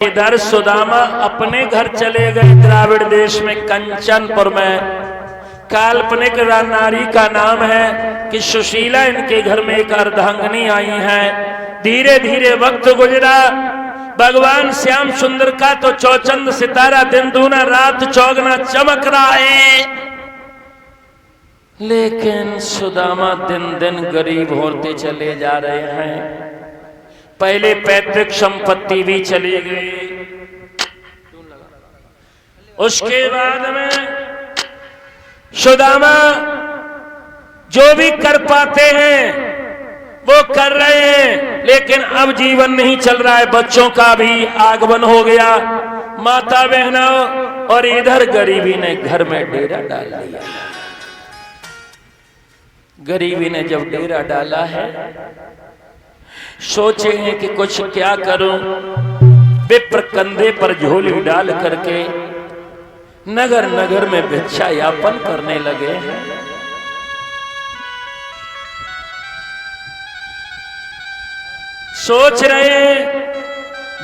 इधर सुदामा अपने घर चले गए द्राविड़ देश में कंचनपुर में। काल्पनिक नारी का नाम है कि सुशीला इनके घर में एक अर्धांगिनी आई है। धीरे धीरे वक्त गुजरा। भगवान श्याम सुंदर का तो चौचंद सितारा दिन दूना रात चौगना चमक रहा है, लेकिन सुदामा दिन दिन गरीब होते चले जा रहे हैं। पहले पैतृक संपत्ति भी चली गई, उसके बाद में सुदामा जो भी कर पाते हैं वो कर रहे हैं, लेकिन अब जीवन नहीं चल रहा है। बच्चों का भी आगमन हो गया, माता बहनों, और इधर गरीबी ने घर में डेरा डाल दिया। गरीबी ने जब डेरा डाला है, सोचे हैं कि कुछ क्या करूं। विप्र कंधे पर झोली डाल करके नगर नगर में भिक्षा यापन करने लगे हैं। सोच रहे हैं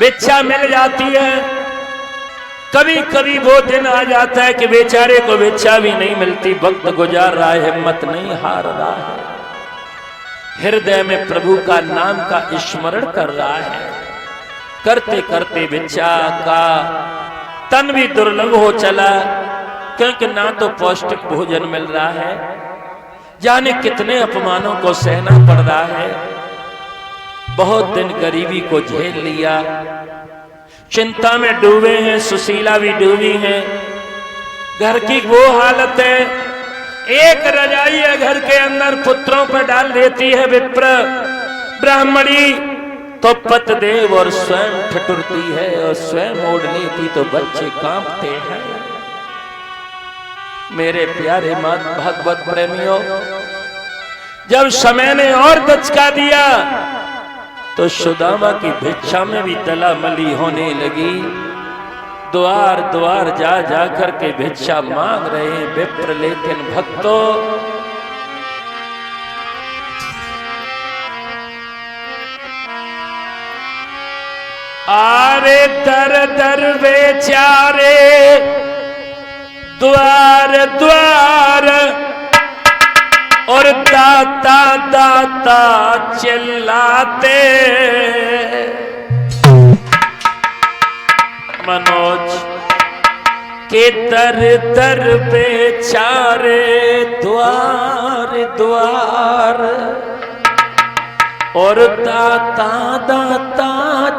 भिक्षा मिल जाती है। कभी कभी वो दिन आ जाता है कि बेचारे को भिक्षा भी नहीं मिलती। वक्त गुजार रहा है, हिम्मत नहीं हार रहा है, हृदय में प्रभु का नाम का स्मरण कर रहा है। करते करते भिक्षा का तन भी दुर्लभ हो चला, क्योंकि ना तो पौष्टिक भोजन मिल रहा है, जाने कितने अपमानों को सहना पड़ रहा है। बहुत दिन गरीबी को झेल लिया, चिंता में डूबे हैं। सुशीला भी डूबी है। घर की वो हालत है, एक रजाई है घर के अंदर, पुत्रों पर डाल देती है विप्र ब्राह्मणी तो पतदेव और स्वयं ठठुरती है, और स्वयं ओढ़ लेती तो बच्चे कांपते हैं। मेरे प्यारे मात भगवत प्रेमियों, जब समय ने और दचका दिया तो सुदामा की भिक्षा में भी दलामली होने लगी। द्वार द्वार जा जा करके भिक्षा मांग रहे हैं विप्र, लेकिन भक्तों आरे दर दर बेचारे द्वार द्वार, और दाता दाता चिल्लाते। मनोज के दर दर बेचारे द्वार द्वार, और दाता दाता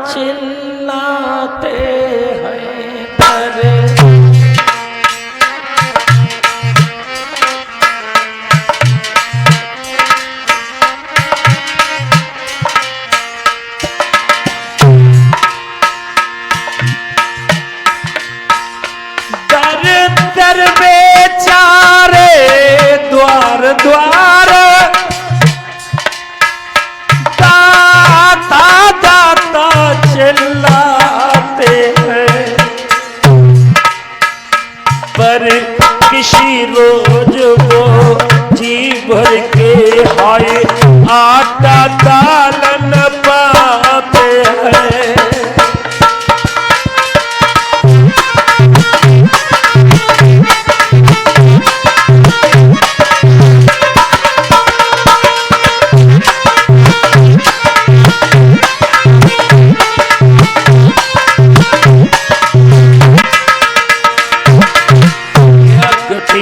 चिल्लाते हैं दर। दर बेचारे द्वार द्वार, दाता दाता चिल्लाते हैं। पर किसी रोज वो जी भर के हाय आटा दाल न पाते हैं।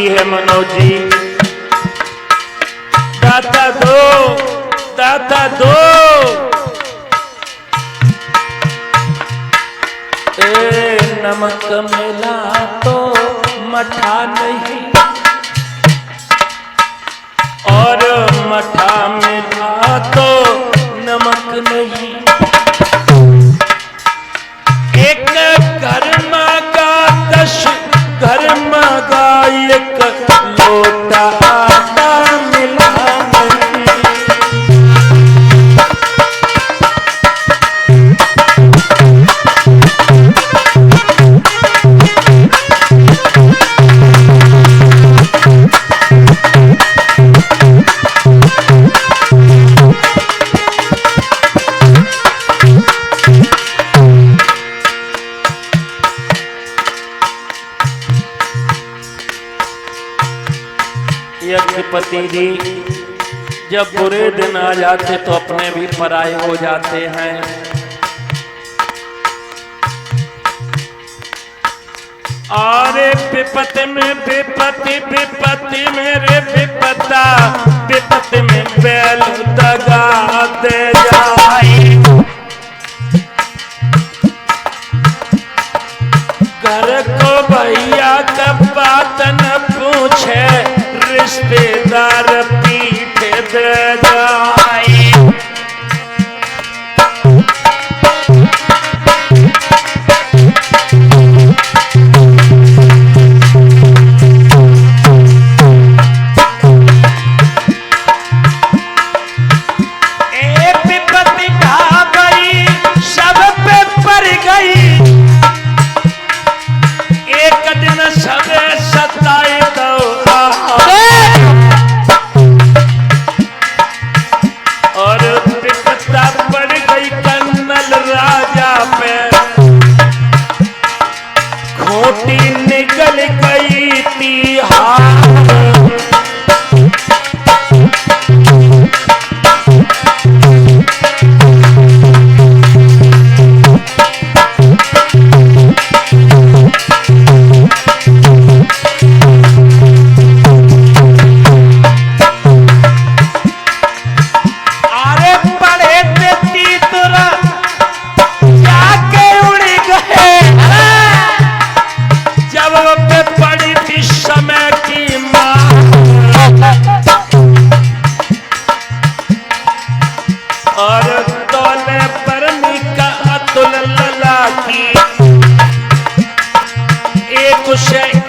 है मनोज जी, दाता दो दाता दो। ए नमक मिला तो मठा नहीं, और मठा मिला तो नमक नहीं। एक कर्मा का 10 घर मगा, एक लोटा आटा मिला नहीं। के पति जी जब बुरे दिन आ जाते तो अपने भी पराये हो जाते हैं। अरे विपत्ति में विपत्ति, विपत्ति मेरे विपत्ता, विपत्ति में बैल दगा दे जाए। घर को भैया का बात न पूछे, रिश्तेदार पीठ दे जाए।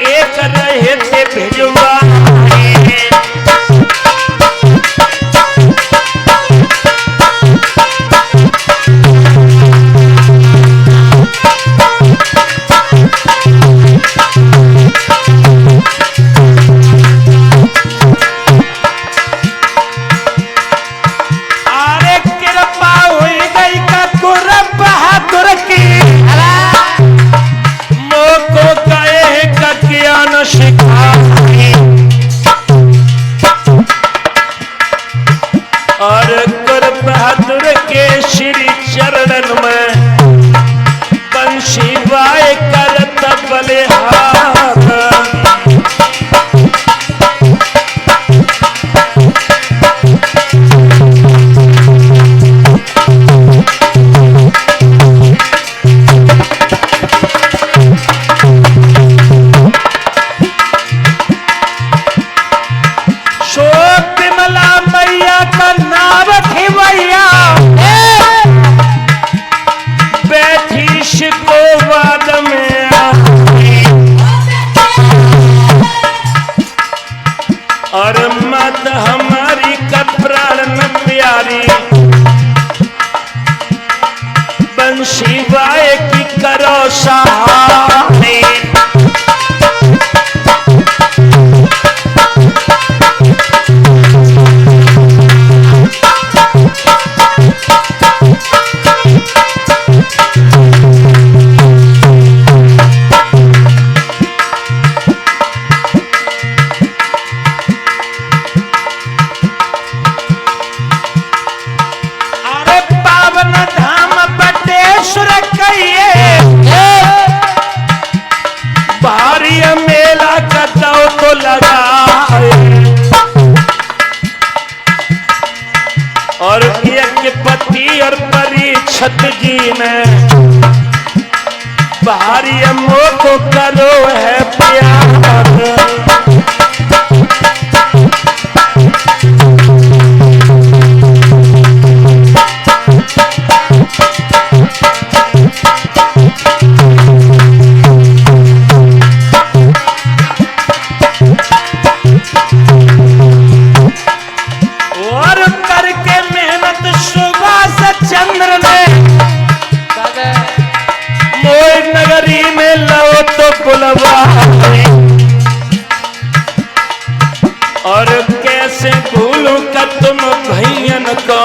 एक रहे थे भिजवा और गुर बहादुर के श्री चरणन में बंशी वाए करत बलिहार। और मत हमारी कपराण में प्यारी बंशी वाए की करो सहारे। मेला का दाव तो लगाए और एक पति और परीक्षित जी ने भारी मोह को करो है प्यार। और कैसे भूलूं का तुम भैयन को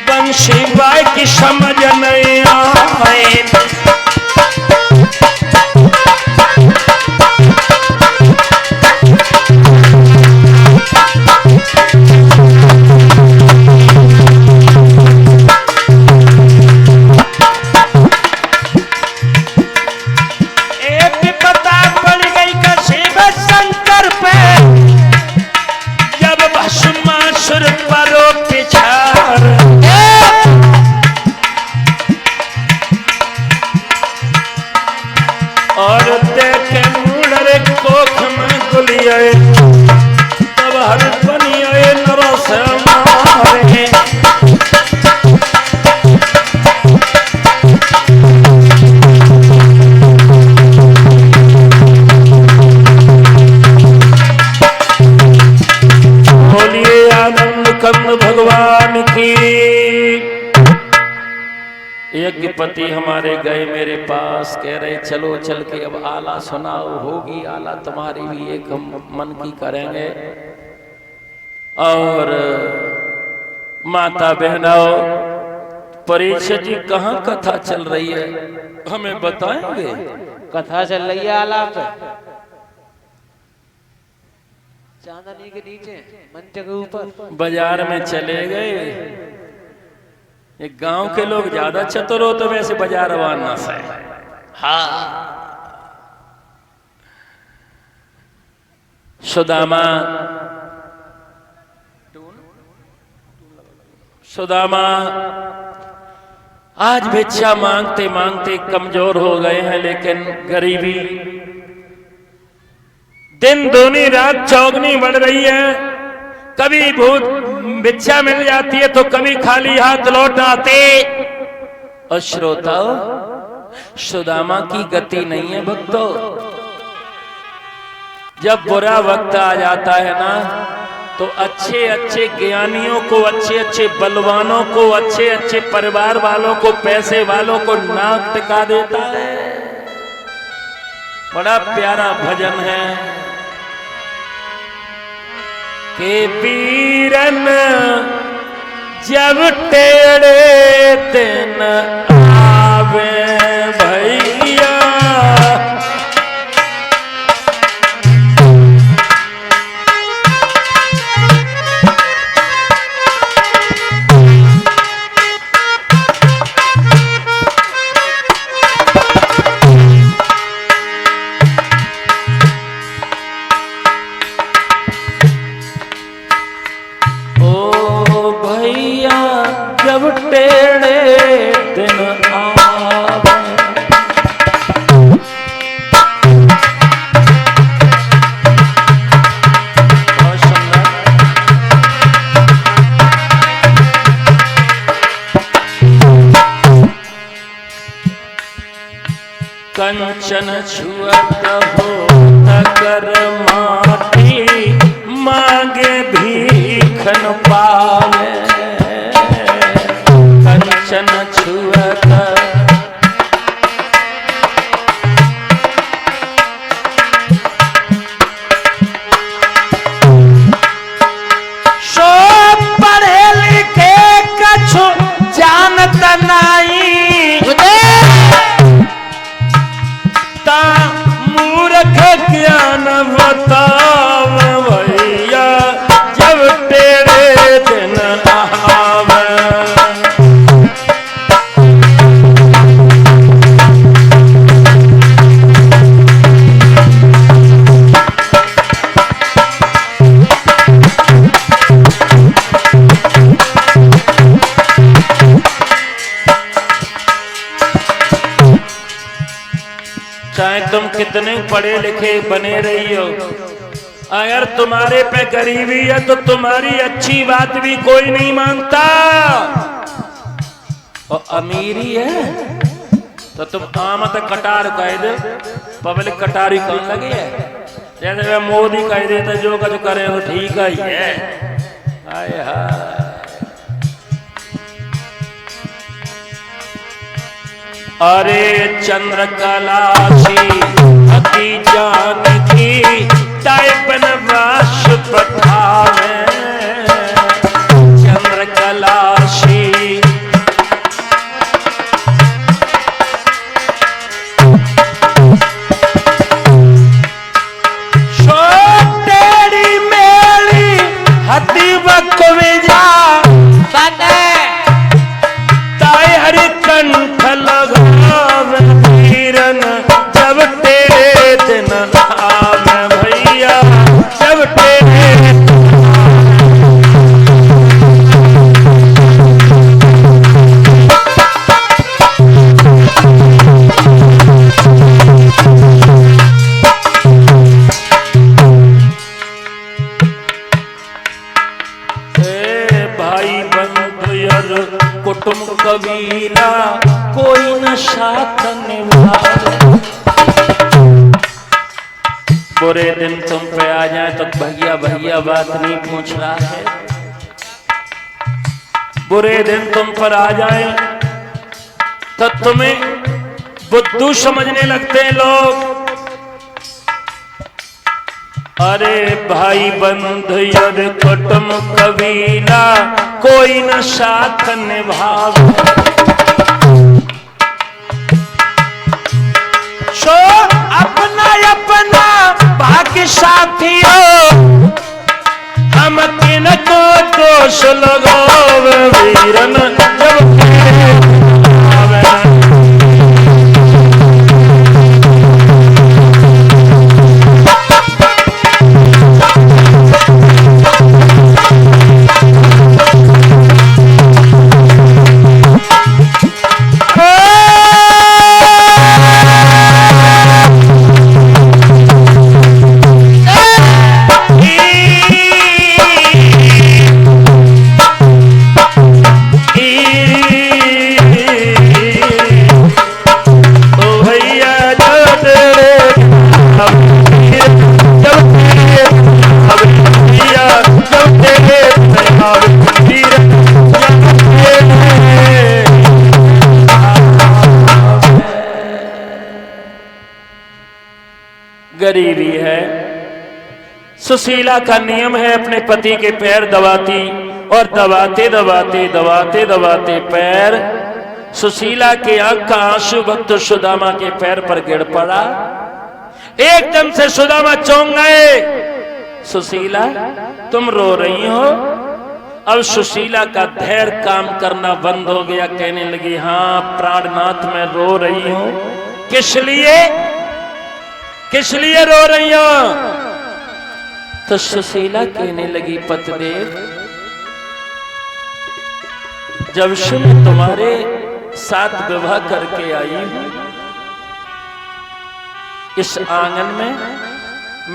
बंशी वाए की समझ नहीं आए। यज्ञपति हमारे गए मेरे पास, कह रहे चलो चल के अब आला सुनाओ, होगी आला तुम्हारी भी एक हम मन की करेंगे। और माता बहनों, परीक्षित जी कहाँ कथा चल रही है हमें बताएंगे? कथा चल रही है आला पे, चांदनी के नीचे मंच के ऊपर। बाजार में चले गए, ये गांव के लोग ज्यादा चतुर हो तो वैसे बाजार वाना से। हाँ, सुदामा आज भिक्षा मांगते मांगते कमजोर हो गए हैं, लेकिन गरीबी दिन दूनी रात चौगनी बढ़ रही है। कभी भूत भिक्षा मिल जाती है तो कभी खाली हाथ लौट आते। और श्रोताओ, सुदामा की गति नहीं है भक्तों। जब बुरा वक्त आ जाता है ना, तो अच्छे अच्छे ज्ञानियों को, अच्छे अच्छे बलवानों को, अच्छे अच्छे परिवार वालों को, पैसे वालों को नाक टिका देता है। बड़ा प्यारा भजन है के पीरन जब टेढ़े दिन आवे भैया, जब टेढ़े दिन आवे। कंचन छुअत हो कर माटी, मांगे भीखन पावे। कंचन छुअत सो पढ़े लिखे कछु जानत नहीं, ता मूर्ख ज्ञान बताव भैया जब तेरे दिन आवे। चाहे तुम कितने पढ़े लिखे बने रही हो, अगर तुम्हारे पे गरीबी है तो तुम्हारी अच्छी बात भी कोई नहीं मानता। और अमीरी है तो तुम आमद कटार कह दे, पब्लिक कटारी कौन लगी है। जैसे वे मोदी कह देते जो कुछ करे वो ठीक ही है। आए हाय, अरे चंद्रकलाशी अति जानकी, टाइपन वाश पठावे। चंद्रकलाशी सो तेरी मेली हती बकविजा बने, ताई हरि कंठ लगावे पीरन जब तेरे दिन आवे भैया जब तेरे। भाई बंधु कुटुंब कबीला कोई न साथ निभावे। बुरे दिन तुम पे आ जाए तो भैया भैया बात नहीं पूछ रहा है। बुरे दिन तुम पर आ जाए तो तुम्हें बुद्धू समझने लगते हैं लोग। अरे भाई बंधु यद कुटुम कबीला कोई न साथ निभाव, सो अपना अपना भाग्य साथियों हम किनको दोष लगाव, वीरन जब गरीबी है। सुशीला का नियम है अपने पति के पैर दबाती, और दबाते दबाते दबाते दबाते पैर सुशीला के आंख का आंसू भक्त सुदामा के पैर पर गिर पड़ा। एकदम से सुदामा चौंक गए। सुशीला तुम रो रही हो? अब सुशीला का धैर्य काम करना बंद हो गया। कहने लगी हाँ प्राणनाथ मैं रो रही हूं। किस लिए, किस लिए रो रही हो? तो सुशीला कहने लगी पतिदेव जब से मैं तुम्हारे साथ विवाह करके आई हूं, इस आंगन में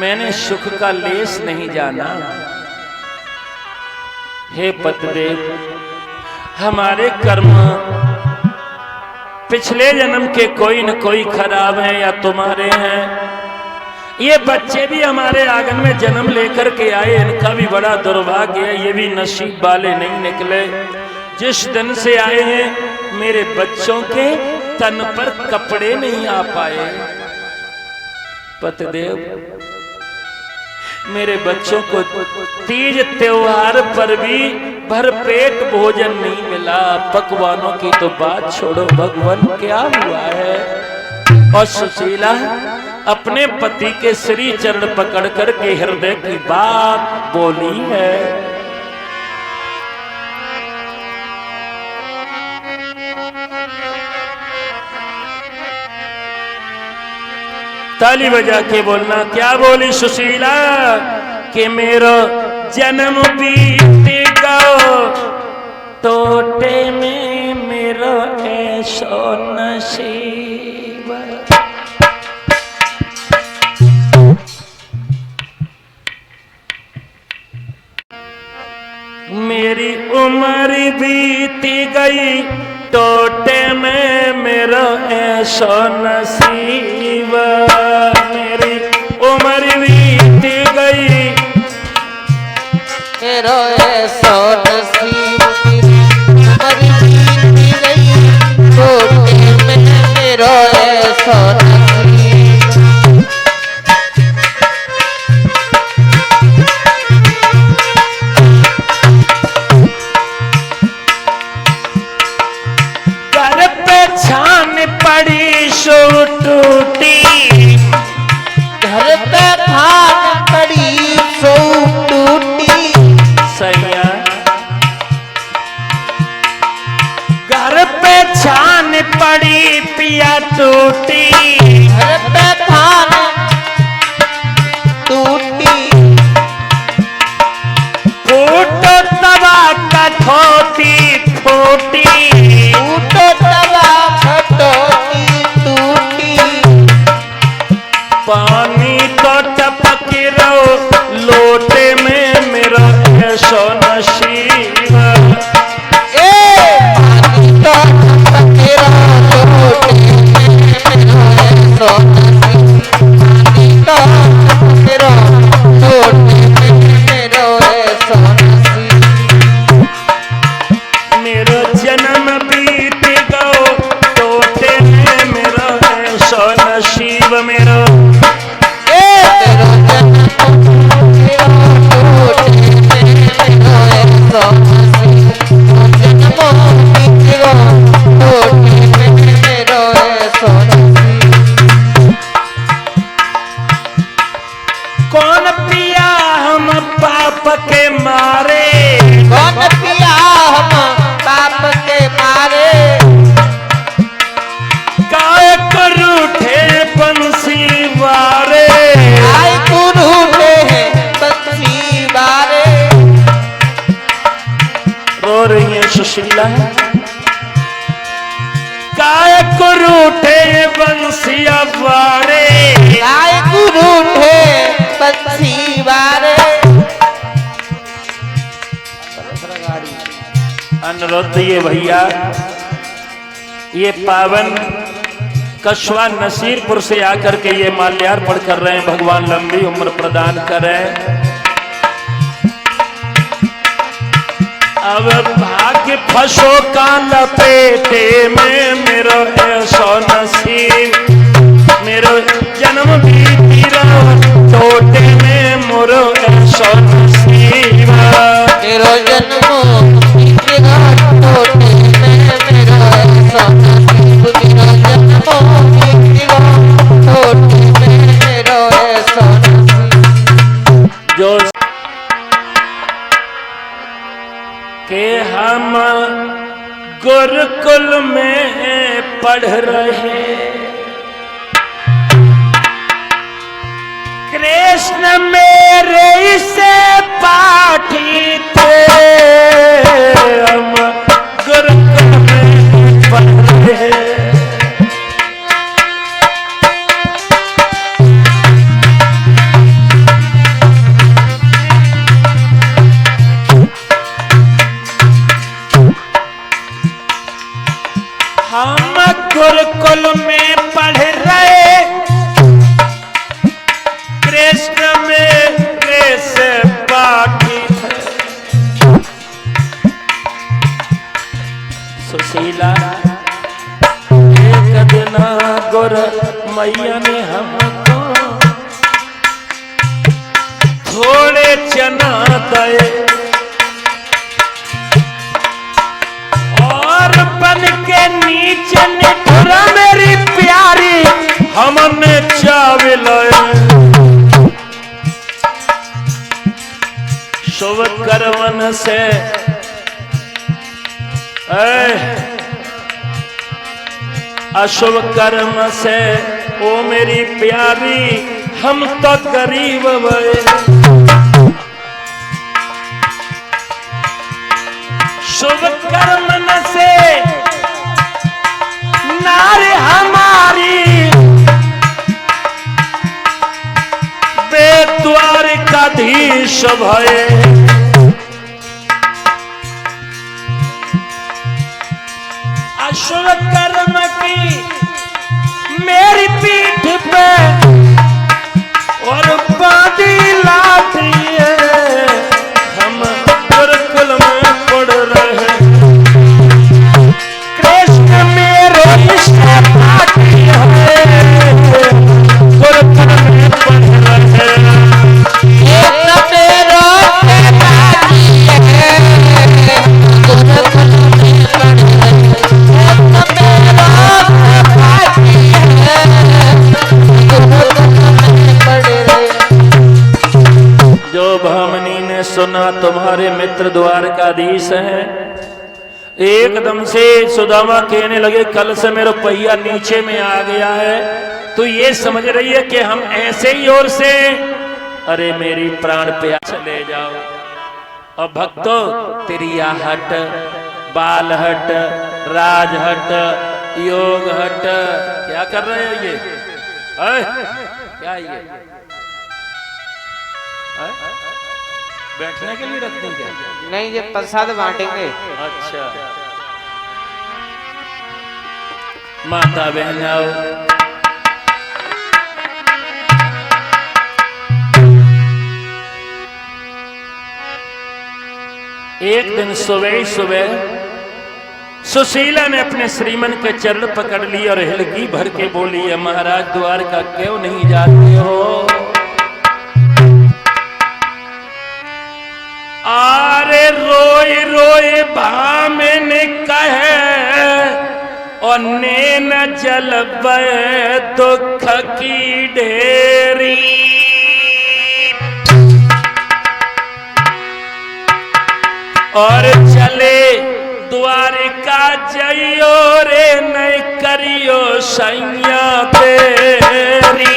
मैंने सुख का लेस नहीं जाना। हे पतिदेव हमारे कर्म पिछले जन्म के कोई न कोई खराब है या तुम्हारे हैं। ये बच्चे भी हमारे आंगन में जन्म लेकर के आए, इनका भी बड़ा दुर्भाग्य है, ये भी नसीब वाले नहीं निकले। जिस दिन से आए हैं मेरे बच्चों के तन पर कपड़े नहीं आ पाए। पतिदेव मेरे बच्चों को तीज त्योहार पर भी भरपेट भोजन नहीं मिला। पकवानों की तो बात छोड़ो, भगवान क्या हुआ है? और सुशीला अपने पति के श्री चरण पकड़ कर के हृदय की बात बोली है। ताली बजा के बोलना, क्या बोली सुशीला? कि मेरो जन्म बीतेगा टोटे में मेरो ऐसो नसीब। मेरी उम्र बीती गई टोटे में मेरा ऐसा नसीब। मेरी उम्र बीती गई मेरा ऐसा नसीब। मेरी उम्र बीती गई टोटे में मेरा ऐसा नसीब। छान पड़ी सो टूटी, घर पे थान पड़ी सो टूटी। सैया घर पे छान पड़ी पिया टूटी, घर पे थान टूटी। फूटो तवा कठोती फूटी, फूटो तवा खटोती टूटी। पानी तो टपक रो लोटे में मेरा ऐसा नसीब। पानी तो टपक रो लोटे में मेरा ऐसा नसीब। पानी तो टपक रो लोटे में मेरा ऐसा नसीब। मेरा सुशीला काय को रूठे बंसिया बारे, काय को रूठे बंसी बारे। अनुरोध ये भैया, ये पावन कस्बा नसीरपुर से आकर के ये माल्यार्पण कर रहे हैं। भगवान लंबी उम्र प्रदान करें। अब भाग्य फंसो का लपेटे में, मेरो ऐसो नसीब, मेरो जन्म भी तीरा टोटे में, मोरो ऐसो नसीब, मेरो जन्म तीरा टोटे में, मेरो ऐसो नसीब, मेरो जन्म तीरा टोटे में, मेरो ऐसो नसीब। जो के हम गुरुकुल में पढ़ रहे, कृष्ण मेरे से पाठी थे, हम गुरुकुल में पढ़ रहे। हम गुरुकुल में पढ़ रहे, कृष्ण मेरे से पाठी थे। सुशीला एक दिन गुर मैया ने हमको थोड़े चना दे, बन के नीचे निठुरा मेरी प्यारी, हमने चावल शुभ करवन से अशुभ कर्म से, ओ मेरी प्यारी हम तो गरीब भये। शुभ कर्म न से नारी हमारी, बेद्वारिकाधीश भये। अशुभ कर्म की मेरी पीठ पे और बांधी लाठी है, हम गुरुकुल में पढ़ रहे। कृष्ण मेरे से पाठी है, गुरुकुल में पढ़ रहे। कृष्ण मेरे से पाठी है, गुरुकुल में पढ़ रहे। कृष्ण मेरे से पाठी है, गुरुकुल में पढ़ रहे। जो भामनी ने सुना तुम्हारे मित्र द्वारकाधीश हैं, एकदम से सुदामा कहने लगे कल से मेरा पहिया नीचे में आ गया है, तो ये समझ रही है कि हम ऐसे ही ओर से, अरे मेरी प्राण प्यार चले जाओ। और भक्तों तेरी हट, बाल हट, राज हट, योग हट, क्या कर रहे हो ये? क्या ये बैठने के लिए रख दें क्या? नहीं, ये प्रसाद बांटेंगे। अच्छा माता बहन आओ। एक दिन सुबह सुबह सुशीला ने अपने श्रीमन के चरण पकड़ लिए और हिलकी भर के बोली, है महाराज द्वारका क्यों नहीं जाते हो? आरे रोए रोए भामिन कहे, और नैन जलबे दुख की ढेरी। और चले द्वारिका जइयो रे, नहीं करियो सैया तेरी।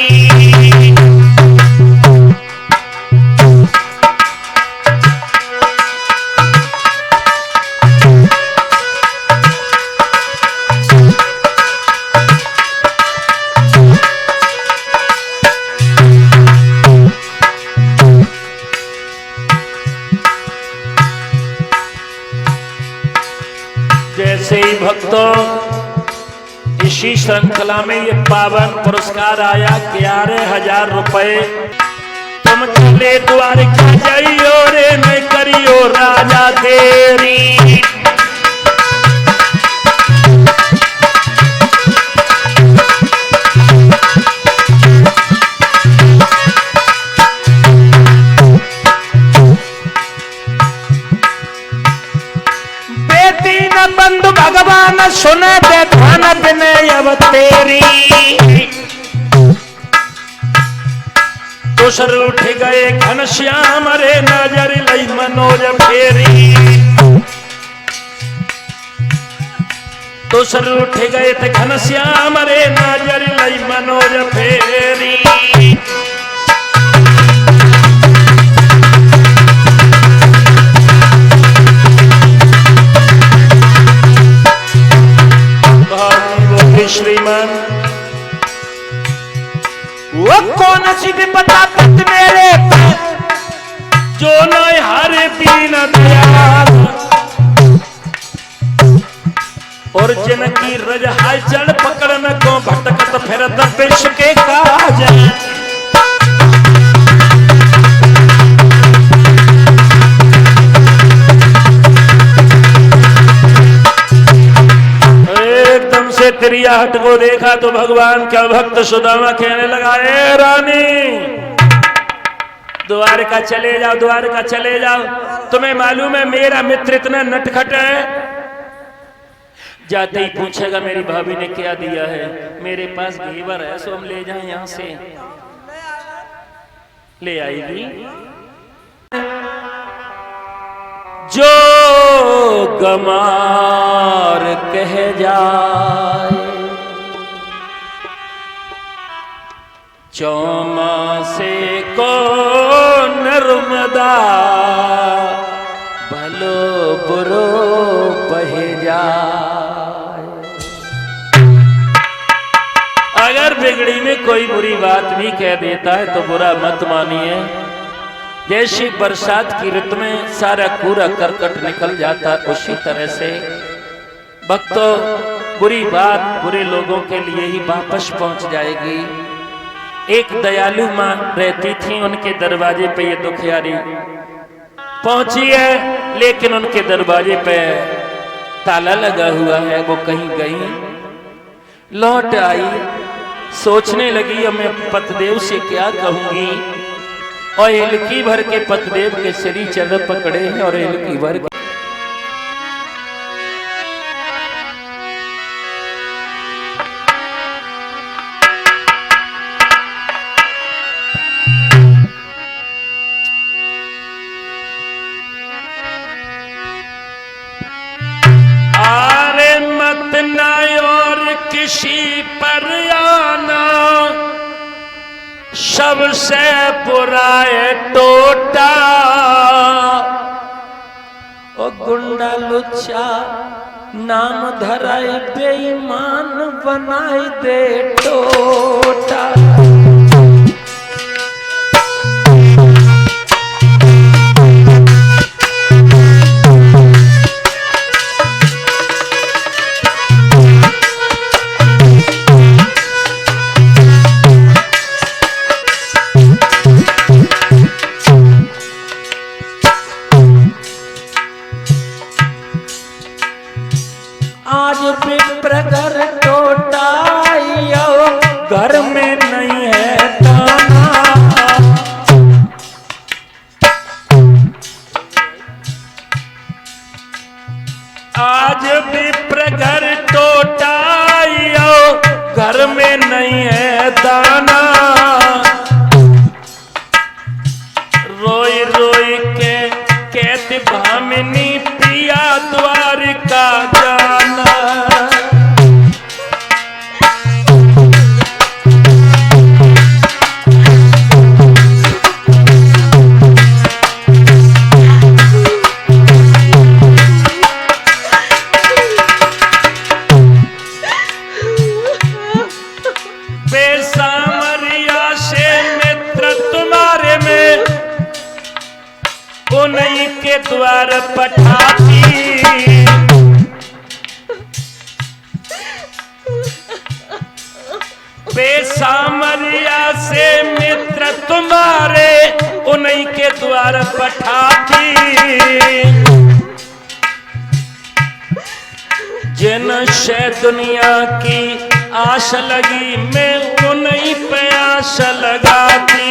भक्तों, इसी श्रृंखला में ये पावन पुरस्कार आया 11,000 रुपए। तुम चले द्वारका जाइयो रे, मैं करियो राजा तेरी। बंधु भगवान सुन दे धन विनय अब तेरी। दूसर उठ गए घनश्याम रे, नजर लई मनोज फेरी। दूसर उठ गए थे घनश्याम रे, नजर लई मनोज फेरी। श्रीमान वो कौन सी विपदा पत मेरे पर, जो न हारे दीन दयाल। और जिनकी रजहाय जड़ पकड़न को भटकत फिरत विष के काज। तिरियाहट को देखा तो भगवान का भक्त सुदामा कहने लगा, ए रानी द्वारका चले जाओ, द्वारका चले जाओ। तुम्हें मालूम है मेरा मित्र इतना नटखट है, जाते ही पूछेगा मेरी भाभी ने क्या दिया है। मेरे पास घेवर है, सो हम ले जाएं यहां से। ले आएगी जो गमार कह जाए, चौमासे को नर्मदा भलो बुरो बह जाए। अगर बिगड़ी में कोई बुरी बात भी कह देता है तो बुरा मत मानिए। जैसी बरसात की ऋतु में सारा कूड़ा करकट निकल जाता, उसी तरह से भक्तों बुरी बात बुरे लोगों के लिए ही वापस पहुंच जाएगी। एक दयालु मां रहती थी, उनके दरवाजे पे ये दुखियारी पहुंची है, लेकिन उनके दरवाजे पे ताला लगा हुआ है। वो कहीं गई, लौट आई, सोचने लगी अब मैं पतिदेव से क्या कहूंगी। और एलकी भर के पतिदेव के श्री चरण पकड़े हैं और एलकी भर के आरे मत ना और किसी पर आना, सबसे बुरा है टोटा। ओ गुंडा लुच्चा नाम धराई, बेईमान बनाई दे टोटा। आज विप्र घर टोटा, घर में नहीं है दाना। आज विप्र घर टोटा, घर में नहीं है दाना। रोई रोई के कहते भामिनी पिया द्वारका जाना। बेसामरिया से मित्र तुम्हारे में, उन्हीं के द्वार पठाती। बेसामरिया से मित्र तुम्हारे उन्हीं के द्वार पठाती। जिन से दुनिया की आश लगी मैं उन्हीं पे आश लगाती।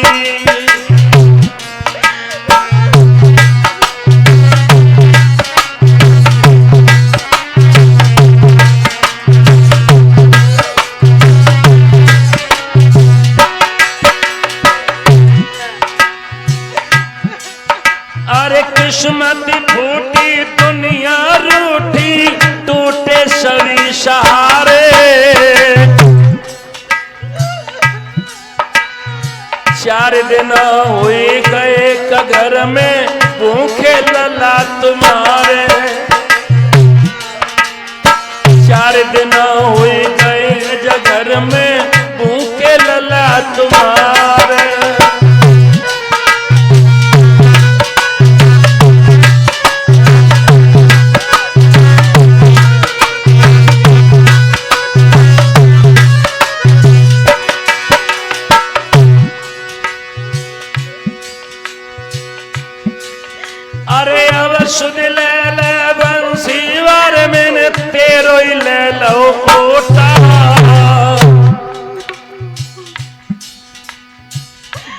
अरे किस्मत फूटी दुनिया रूठी टूटे सभी सहारे। चार दिन हुए गए घर में भूखे लला तुम्हारे। चार दिन हुए गए घर में भूखे लला तुम्हारे। अरे अब सुन ले बंसी वार मैंने तेरो ही ले लो ओटा।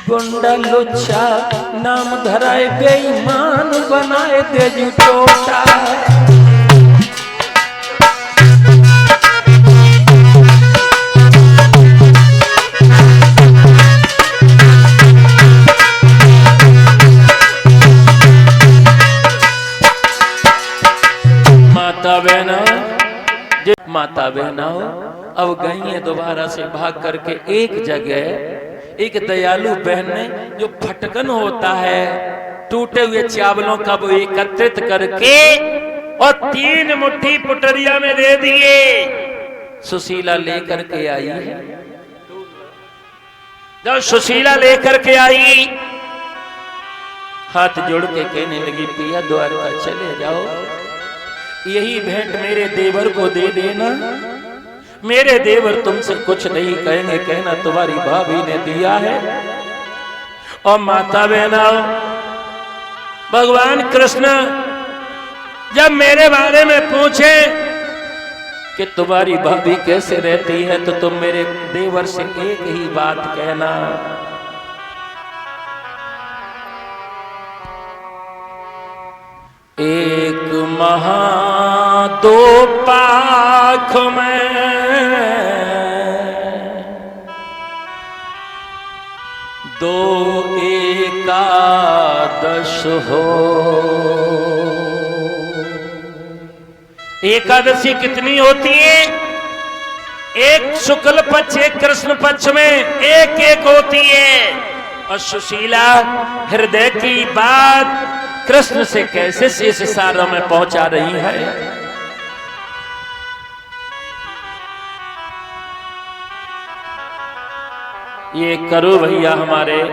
गुंडा लुच्चा नाम धराए बेईमान बनाए दे टोटा। माता बहना हो अब गई है दोबारा से भाग करके एक जगह। एक दयालु बहन ने जो फटकन होता है टूटे हुए चावलों का वो एकत्रित करके और 3 मुट्ठी पुटरिया में दे दिए। सुशीला लेकर के आई है। जब सुशीला लेकर के आई हाथ जोड़ के कहने लगी पिया द्वारका चले जाओ, यही भेंट मेरे देवर को दे देना। मेरे देवर तुमसे कुछ नहीं कहेंगे, कहना तुम्हारी भाभी ने दिया है। और माता बहना भगवान कृष्ण जब मेरे बारे में पूछे कि तुम्हारी भाभी कैसे रहती है तो तुम मेरे देवर से एक ही बात कहना, एक महा दो पाख में दो एकादश हो। एकादशी कितनी होती है? एक शुक्ल पक्ष एक कृष्ण पक्ष में एक एक होती है। और सुशीला हृदय की बात कृष्ण से कैसे शेष सारों में पहुंचा रही है। ये करो भैया हमारे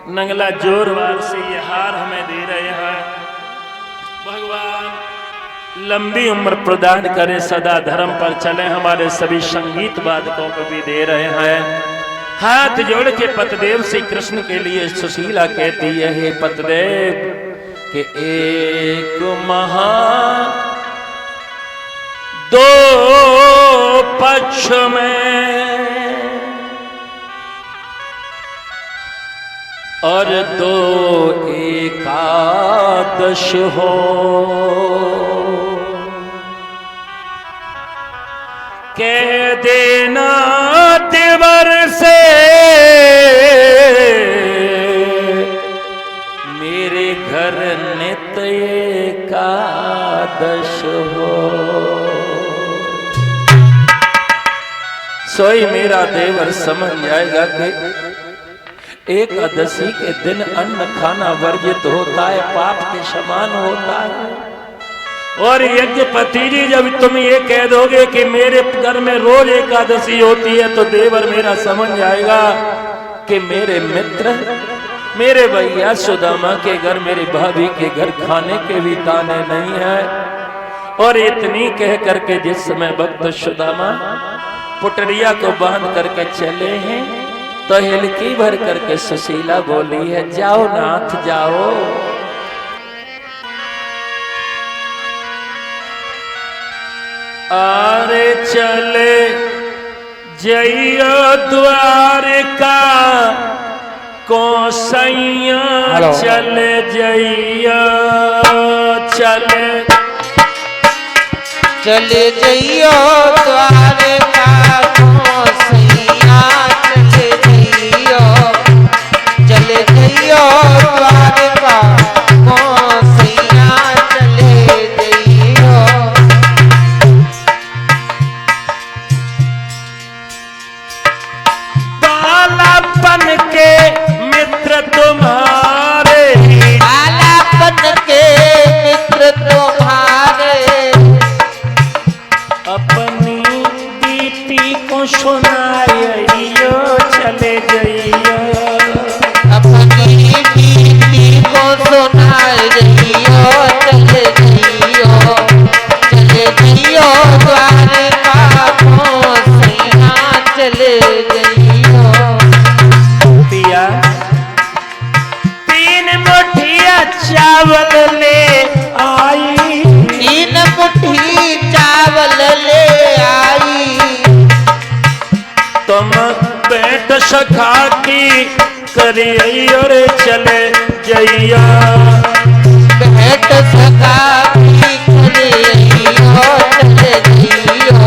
नंगला जोरवार से ये हार हमें दे रहे हैं। भगवान लंबी उम्र प्रदान करे, सदा धर्म पर चले। हमारे सभी संगीत वादकों को भी दे रहे हैं। हाथ जोड़ के पतदेव से कृष्ण के लिए सुशीला कहती है, हे पतदेव कि एक महा दो पक्ष में और दो एकादश हो। कह देना देवर से मेरे घर नित एकादश हो। सोई मेरा देवर समझ जाएगा कि एकादशी के दिन अन्न खाना वर्जित होता है, पाप के समान होता है। और यज्ञपति जी जब तुम ये कह दोगे कि मेरे घर में रोज एकादशी होती है तो देवर मेरा समझ जाएगा कि मेरे मित्र मेरे भैया सुदामा के घर मेरी भाभी के घर खाने के भी ताने नहीं है। और इतनी कह करके जिस समय भक्त सुदामा पुटरिया को बांध करके चले हैं तो हिलकी भर करके सुशीला बोली है, जाओ नाथ जाओ। अरे चले जइयो द्वारका को सैया, चले जइयो चले जइयो द्वारका को सैया, चले जइयो द्वारका को सैया, चले जइयो। बालापन के मित्र तुम्हारे, बालापन के मित्र तुम्हारे, अपनी बेटी को सुनाइयो, चले जइयो। अपनी बेटी को सुनाइयो, चले जइयो द्वारका को सैया, चले जइयो। पिया 3 मुठिया चावल ले आई, 3 मुट्ठी चावल ले आई, तुम पेट सखा की करियो रे, चले जइया। भेंट सखा की करियो, चले जइयो।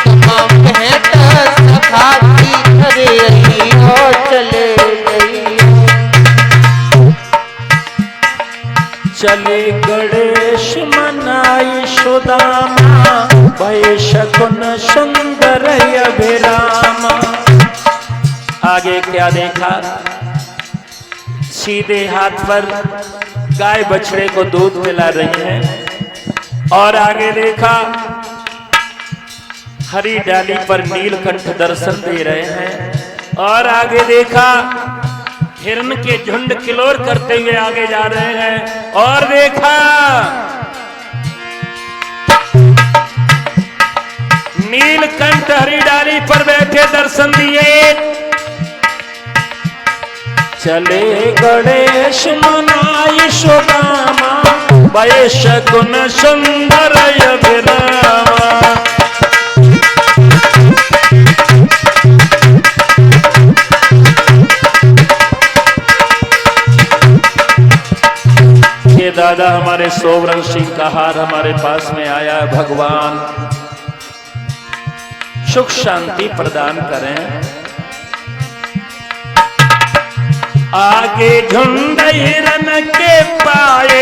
तुम भेंट सखा की करियो, चले जइयो। चले गणेश मनाई सुदामा, भय शकुन सुंदर अभिरामा। आगे क्या देखा, सीधे हाथ पर गाय बछड़े को दूध पिला रही हैं और आगे देखा हरी डाली पर नीलकंठ दर्शन दे रहे हैं और आगे देखा हिरण के झुंड किलोर करते हुए आगे जा रहे हैं और देखा नीलकंठ हरी डाली पर बैठे दर्शन दिए। चले गणेश मनाई सुदामा, भय शकुन सुंदर अभिरामा। ये दादा हमारे सोवरन सिंह का हार हमारे पास में आया, भगवान सुख शांति प्रदान करें। आगे झुंड हिरन के पाए,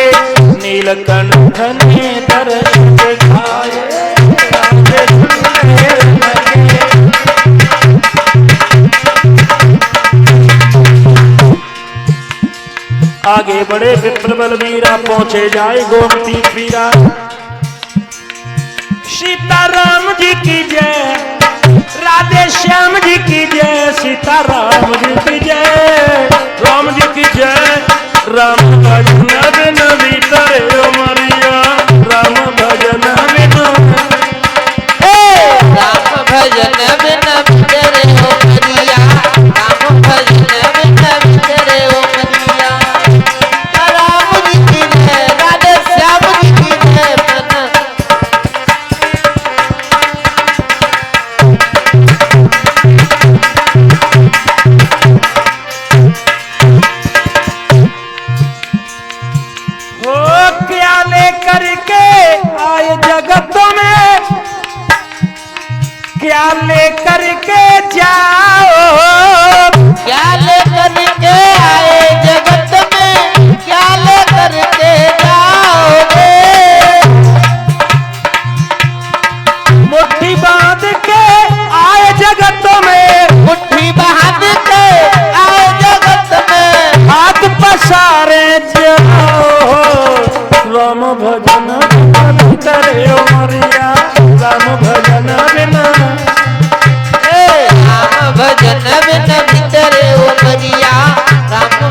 नीलकंठ ने दर्शन दिखाए। आगे झुंड हिरन के, आगे बड़े विप्र बलवीरा पहुंचे जाए गोमती पीरा। सीताराम जी की जय, राधे श्याम जी की जय, सीताराम जी की जय, राम जी की जय। राम भजन बिन भीतर उमरिया, राम भजन बिन, राम भजन बिन भीतर उमरिया, राम भजन बिन भीतर उमरिया। राम जी की जय, राधे श्याम जी की जय। क्या लेकर के जाओ, क्या लेकर के आए जगत में, क्या लेकर के जाओगे। मुट्ठी बांध के आए जगत में, मुट्ठी बांध के आए जगत में, हाथ पसारे जाओ। राम भजन करे उमरिया, राम भजन बिना, राम भजन बिन भीतर उमरिया, राम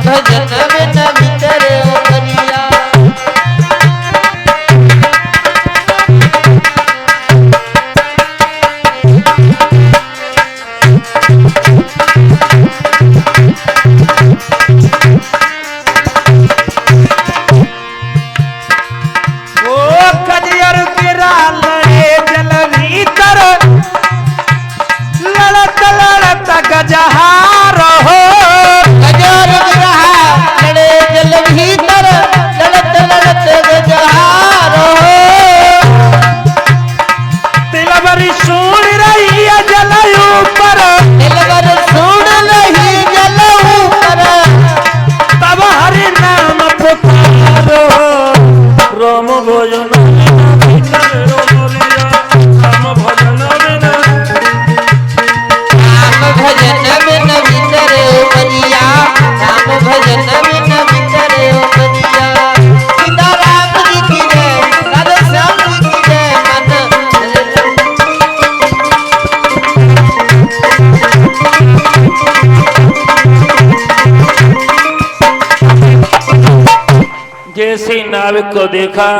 बैठी नाविक को देखा।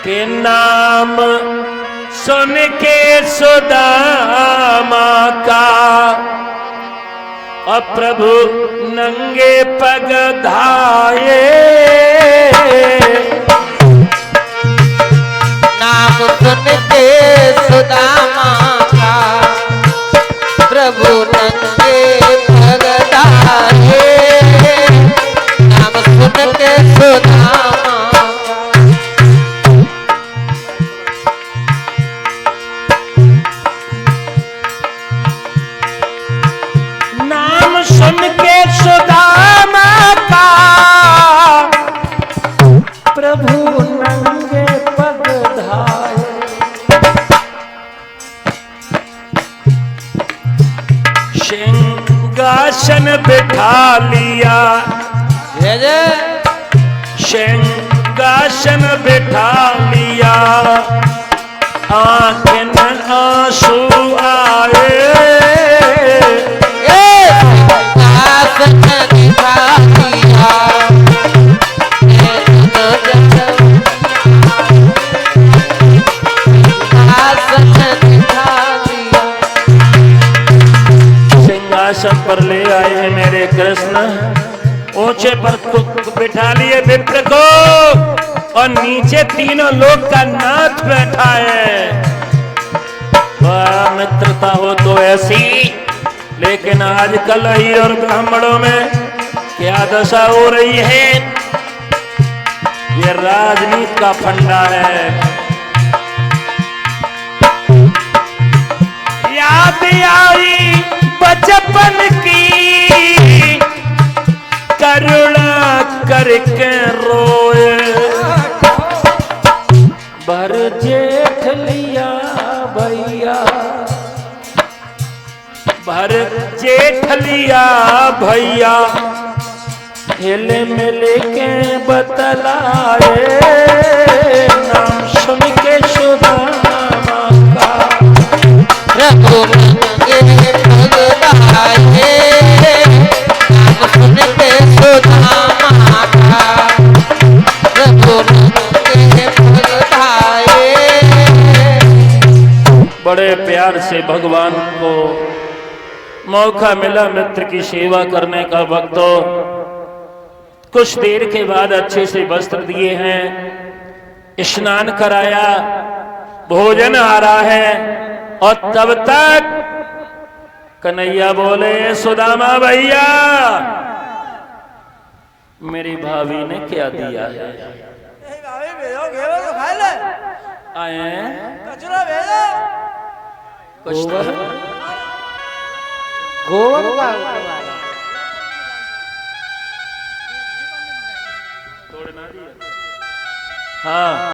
के नाम सुन के सुदामा का और प्रभु नंगे पग धाये। नाम सुन के सुदामा का प्रभु नंगे पग धाये। नाम सुन के सुदामा सुन के सुदामा का प्रभु नंगे पग धाये। सिंहासन बिठा लिया, जय जय। सिंहासन बिठा लिया, आंखें में आंसू आए। सिंहासन पर ले आए हैं मेरे कृष्ण, ऊंचे पर बिठा लिए विप्र को और नीचे तीनों लोक का नाथ बैठा है। वाह मित्रता हो तो ऐसी, लेकिन आजकल ही और ब्राह्मणों में क्या दशा हो रही है। ये राजनीति का फंडा है। याद आई बचपन की करुणा करके रोए। भर जेठ लिया भैया, भर जेठ लिया भैया, हिले मिल के बतलाए। नाम सुन के सुदामा का प्रभु नंगे पग धाये। नाम सुन के सुदामा का प्रभु नंगे पग धाये। बड़े प्यार से भगवान को मौका मिला मित्र की सेवा करने का। भक्तों, कुछ देर के बाद अच्छे से वस्त्र दिए हैं, स्नान कराया, भोजन आ रहा है और तब तक कन्हैया बोले, सुदामा भैया मेरी भाभी ने क्या दिया है। आए कुछ गोबर हाँ